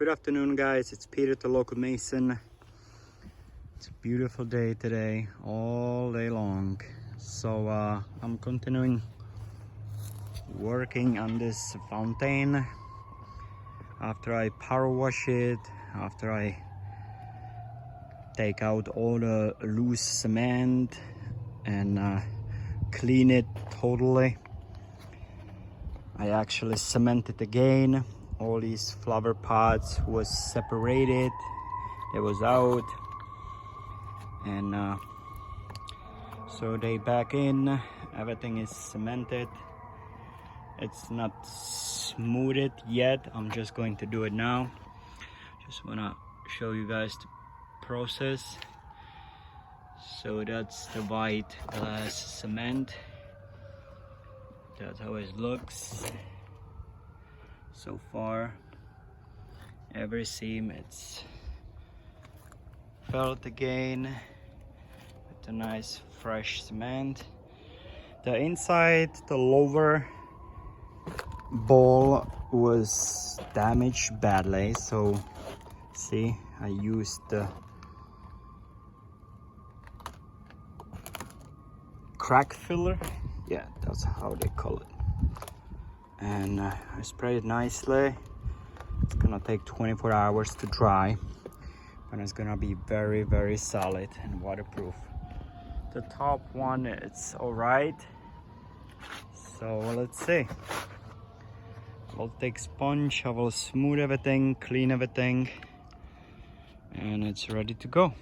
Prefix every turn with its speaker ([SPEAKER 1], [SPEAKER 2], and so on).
[SPEAKER 1] Good afternoon, guys. It's Peter, the local mason. It's a beautiful day today, all day long. So I'm continuing working on this fountain. After I power wash it, after I take out all the loose cement and clean it totally, I actually cement it again. All these flower pots was separated, it was out, and so they back in. Everything is cemented. It's not smoothed yet. I'm just going to do it now. Just wanna show you guys the process. So that's the white glass cement. That's how it looks so far. Every seam it's filled again with a nice fresh cement. The inside, the lower bowl was damaged badly, so see, I used the crack filler. Yeah, that's how they call it. And I sprayed it nicely. It's gonna take 24 hours to dry, but it's gonna be very, very solid and waterproof. The top one, it's all right. So let's see. I'll take sponge, I will smooth everything, clean everything, and it's ready to go.